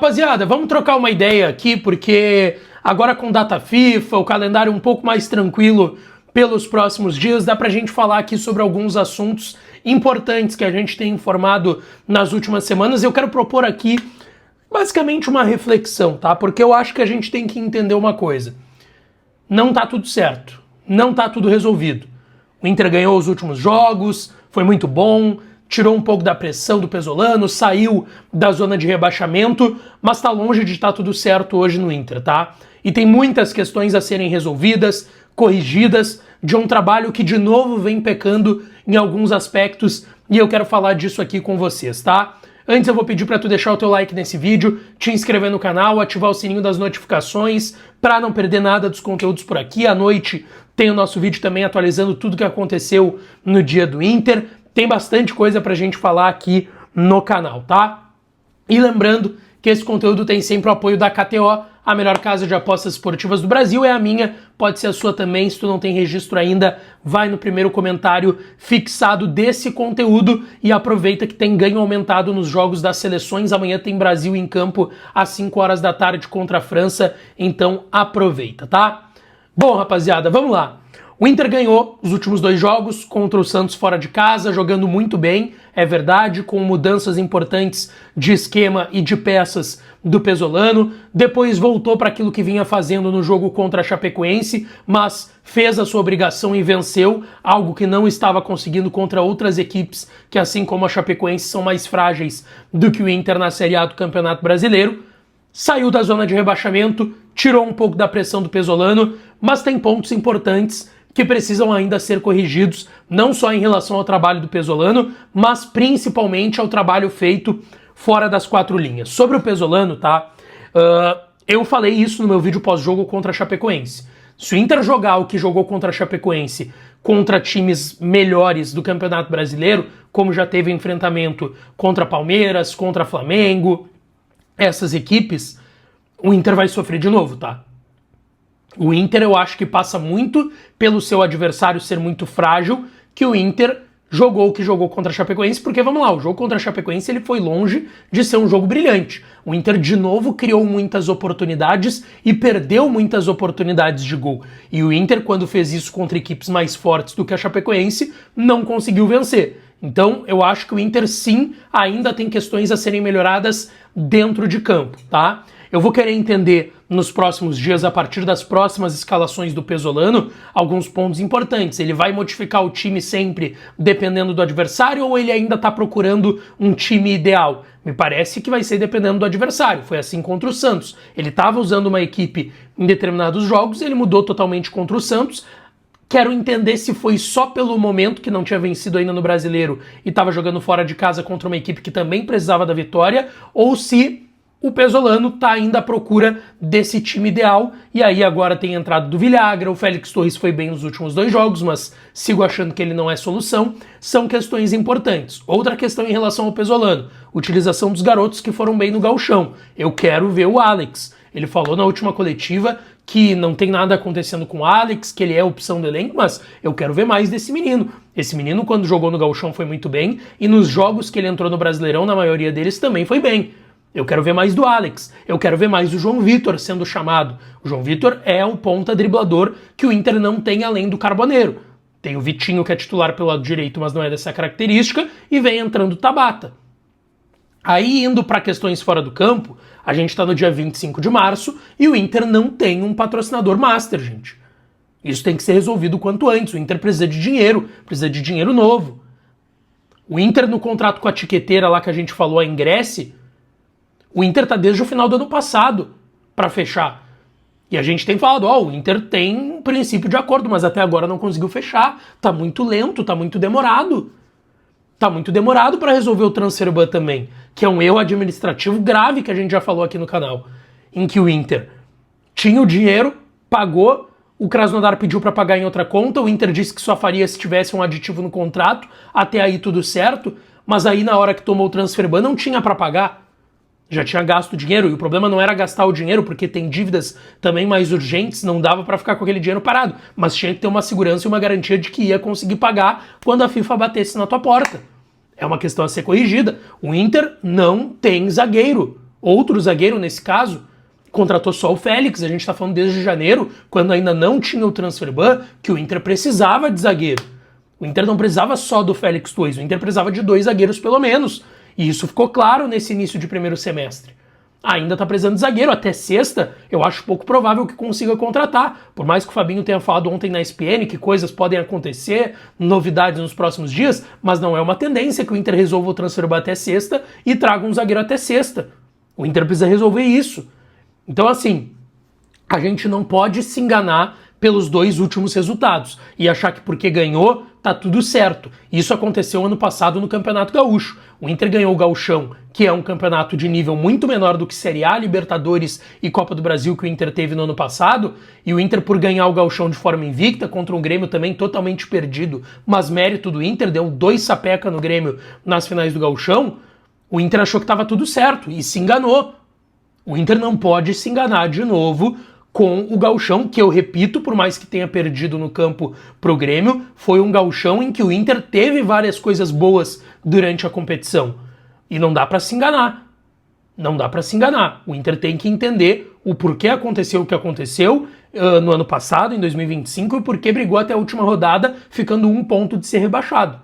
Rapaziada, vamos trocar uma ideia aqui, porque agora com data FIFA, o calendário um pouco mais tranquilo pelos próximos dias, dá pra gente falar aqui sobre alguns assuntos importantes que a gente tem informado nas últimas semanas. Eu quero propor aqui basicamente uma reflexão, tá? Porque eu acho que a gente tem que entender uma coisa. Não tá tudo certo, não tá tudo resolvido. O Inter ganhou os últimos jogos, foi muito bom, tirou um pouco da pressão do Pesolano, saiu da zona de rebaixamento, mas tá longe de estar tudo certo hoje no Inter, tá? E tem muitas questões a serem resolvidas, corrigidas, de um trabalho que de novo vem pecando em alguns aspectos, e eu quero falar disso aqui com vocês, tá? Antes eu vou pedir para tu deixar o teu like nesse vídeo, te inscrever no canal, ativar o sininho das notificações para não perder nada dos conteúdos por aqui. À noite tem o nosso vídeo também atualizando tudo que aconteceu no dia do Inter. Tem bastante coisa pra gente falar aqui no canal, tá? E lembrando que esse conteúdo tem sempre o apoio da KTO, a melhor casa de apostas esportivas do Brasil, é a minha, pode ser a sua também. Se tu não tem registro ainda, vai no primeiro comentário fixado desse conteúdo e aproveita que tem ganho aumentado nos jogos das seleções. Amanhã tem Brasil em campo às 5 horas da tarde contra a França, então aproveita, tá? Bom, rapaziada, vamos lá. O Inter ganhou os últimos 2 jogos contra o Santos fora de casa, jogando muito bem, é verdade, com mudanças importantes de esquema e de peças do Pesolano. Depois voltou para aquilo que vinha fazendo no jogo contra a Chapecoense, mas fez a sua obrigação e venceu, algo que não estava conseguindo contra outras equipes que, assim como a Chapecoense, são mais frágeis do que o Inter na Série A do Campeonato Brasileiro. Saiu da zona de rebaixamento, tirou um pouco da pressão do Pesolano, mas tem pontos importantes que precisam ainda ser corrigidos, não só em relação ao trabalho do Pesolano, mas principalmente ao trabalho feito fora das 4 linhas. Sobre o Pesolano, tá? Eu falei isso no meu vídeo pós-jogo contra a Chapecoense. Se o Inter jogar o que jogou contra a Chapecoense contra times melhores do Campeonato Brasileiro, como já teve enfrentamento contra Palmeiras, contra Flamengo, essas equipes, o Inter vai sofrer de novo, tá? O Inter, eu acho que passa muito pelo seu adversário ser muito frágil, que o Inter jogou o que jogou contra a Chapecoense, porque vamos lá, o jogo contra a Chapecoense ele foi longe de ser um jogo brilhante. O Inter de novo criou muitas oportunidades e perdeu muitas oportunidades de gol. E o Inter, quando fez isso contra equipes mais fortes do que a Chapecoense, não conseguiu vencer. Então, eu acho que o Inter sim ainda tem questões a serem melhoradas dentro de campo, tá? Eu vou querer entender nos próximos dias, a partir das próximas escalações do Pesolano, alguns pontos importantes. Ele vai modificar o time sempre dependendo do adversário ou ele ainda está procurando um time ideal? Me parece que vai ser dependendo do adversário. Foi assim contra o Santos. Ele estava usando uma equipe em determinados jogos, ele mudou totalmente contra o Santos. Quero entender se foi só pelo momento que não tinha vencido ainda no Brasileiro e estava jogando fora de casa contra uma equipe que também precisava da vitória, ou se o Pesolano está ainda à procura desse time ideal, e aí agora tem entrado do Villagra, o Félix Torres foi bem nos últimos 2 jogos, mas sigo achando que ele não é solução. São questões importantes. Outra questão em relação ao Pesolano, utilização dos garotos que foram bem no gauchão. Eu quero ver o Alex. Ele falou na última coletiva que não tem nada acontecendo com o Alex, que ele é opção do elenco, mas eu quero ver mais desse menino. Esse menino, quando jogou no gauchão, foi muito bem, e nos jogos que ele entrou no Brasileirão, na maioria deles, também foi bem. Eu quero ver mais do Alex, eu quero ver mais do João Vitor sendo chamado. O João Vitor é o ponta driblador que o Inter não tem além do Carboneiro. Tem o Vitinho, que é titular pelo lado direito, mas não é dessa característica, e vem entrando o Tabata. Aí, indo para questões fora do campo, a gente está no dia 25 de março e o Inter não tem um patrocinador master, gente. Isso tem que ser resolvido o quanto antes. O Inter precisa de dinheiro novo. O Inter, no contrato com a tiqueteira lá que a gente falou, a Ingresse, o Inter tá desde o final do ano passado para fechar. E a gente tem falado, o Inter tem um princípio de acordo, mas até agora não conseguiu fechar. Tá muito lento, tá muito demorado. Tá muito demorado para resolver o transfer ban também, que é um erro administrativo grave que a gente já falou aqui no canal, em que o Inter tinha o dinheiro, pagou, o Krasnodar pediu para pagar em outra conta, o Inter disse que só faria se tivesse um aditivo no contrato, até aí tudo certo, mas aí na hora que tomou o transfer ban não tinha para pagar. Já tinha gasto dinheiro, e o problema não era gastar o dinheiro, porque tem dívidas também mais urgentes, não dava para ficar com aquele dinheiro parado, mas tinha que ter uma segurança e uma garantia de que ia conseguir pagar quando a FIFA batesse na tua porta. É uma questão a ser corrigida. O Inter não tem zagueiro. Outro zagueiro, nesse caso, contratou só o Félix. A gente tá falando desde janeiro, quando ainda não tinha o transfer ban, que o Inter precisava de zagueiro. O Inter não precisava só do Félix Torres, o Inter precisava de 2 zagueiros pelo menos. E isso ficou claro nesse início de primeiro semestre. Ainda tá precisando de zagueiro. Até sexta, eu acho pouco provável que consiga contratar. Por mais que o Fabinho tenha falado ontem na ESPN que coisas podem acontecer, novidades nos próximos dias, mas não é uma tendência que o Inter resolva o transfer ban até sexta e traga um zagueiro até sexta. O Inter precisa resolver isso. Então, assim, a gente não pode se enganar pelos 2 últimos resultados e achar que porque ganhou, tá tudo certo. Isso aconteceu ano passado no Campeonato Gaúcho. O Inter ganhou o Gauchão, que é um campeonato de nível muito menor do que Série A, Libertadores e Copa do Brasil que o Inter teve no ano passado, e o Inter, por ganhar o Gauchão de forma invicta, contra um Grêmio também totalmente perdido, mas mérito do Inter, deu 2 sapeca no Grêmio nas finais do Gauchão, o Inter achou que estava tudo certo e se enganou. O Inter não pode se enganar de novo com o gauchão, que eu repito, por mais que tenha perdido no campo pro Grêmio, foi um gauchão em que o Inter teve várias coisas boas durante a competição. E não dá para se enganar. Não dá para se enganar. O Inter tem que entender o porquê aconteceu o que aconteceu no ano passado, em 2025, e porquê brigou até a última rodada, ficando 1 ponto de ser rebaixado.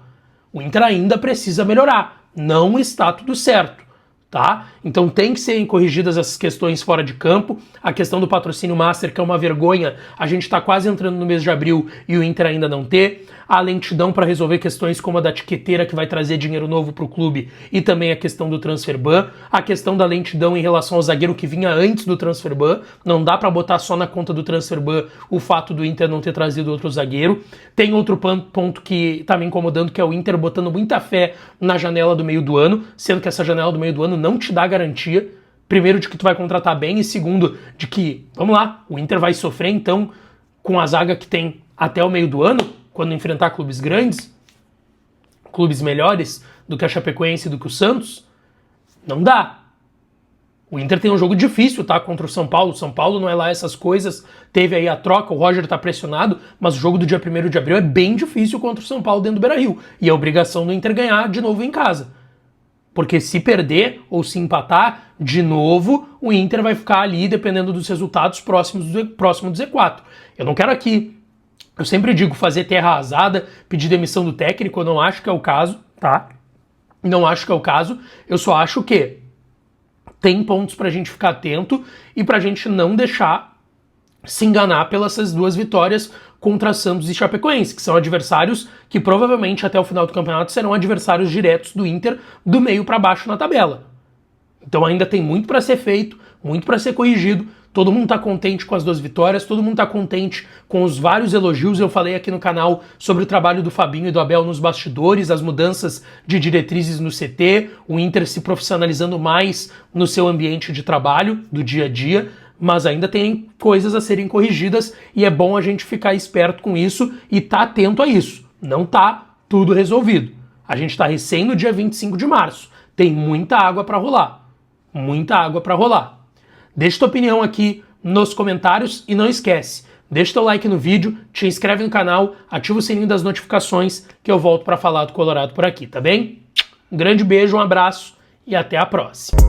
O Inter ainda precisa melhorar. Não está tudo certo. Tá? Então tem que serem corrigidas essas questões fora de campo. A questão do patrocínio master, que é uma vergonha, a gente está quase entrando no mês de abril e o Inter ainda não ter. A lentidão para resolver questões como a da tiqueteira, que vai trazer dinheiro novo para o clube, e também a questão do transfer ban. A questão da lentidão em relação ao zagueiro que vinha antes do transfer ban. Não dá para botar só na conta do transfer ban o fato do Inter não ter trazido outro zagueiro. Tem outro ponto que está me incomodando, que é o Inter botando muita fé na janela do meio do ano, sendo que essa janela do meio do ano não te dá garantia, primeiro, de que tu vai contratar bem, e segundo, de que, vamos lá, o Inter vai sofrer então com a zaga que tem até o meio do ano, quando enfrentar clubes grandes, clubes melhores do que a Chapecoense e do que o Santos. Não dá. O Inter tem um jogo difícil, tá, contra o São Paulo. O São Paulo não é lá essas coisas, teve aí a troca, o Roger tá pressionado, mas o jogo do dia 1º de abril é bem difícil contra o São Paulo dentro do Beira-Rio, e é obrigação do Inter ganhar de novo em casa. Porque se perder ou se empatar, de novo, o Inter vai ficar ali dependendo dos resultados próximo do Z4. Eu não quero aqui, eu sempre digo, fazer terra arrasada, pedir demissão do técnico, eu não acho que é o caso, tá? Não acho que é o caso, eu só acho que tem pontos pra gente ficar atento e pra gente não deixar se enganar pelas essas 2 vitórias contra Santos e Chapecoense, que são adversários que provavelmente até o final do campeonato serão adversários diretos do Inter do meio para baixo na tabela. Então ainda tem muito para ser feito, muito para ser corrigido. Todo mundo está contente com as 2 vitórias, todo mundo está contente com os vários elogios. Eu falei aqui no canal sobre o trabalho do Fabinho e do Abel nos bastidores, as mudanças de diretrizes no CT, o Inter se profissionalizando mais no seu ambiente de trabalho, do dia a dia, mas ainda tem coisas a serem corrigidas e é bom a gente ficar esperto com isso e estar atento a isso. Não está tudo resolvido. A gente está recém no dia 25 de março. Tem muita água para rolar. Muita água para rolar. Deixa tua opinião aqui nos comentários e não esquece, deixa teu like no vídeo, te inscreve no canal, ativa o sininho das notificações que eu volto para falar do Colorado por aqui, tá bem? Um grande beijo, um abraço e até a próxima.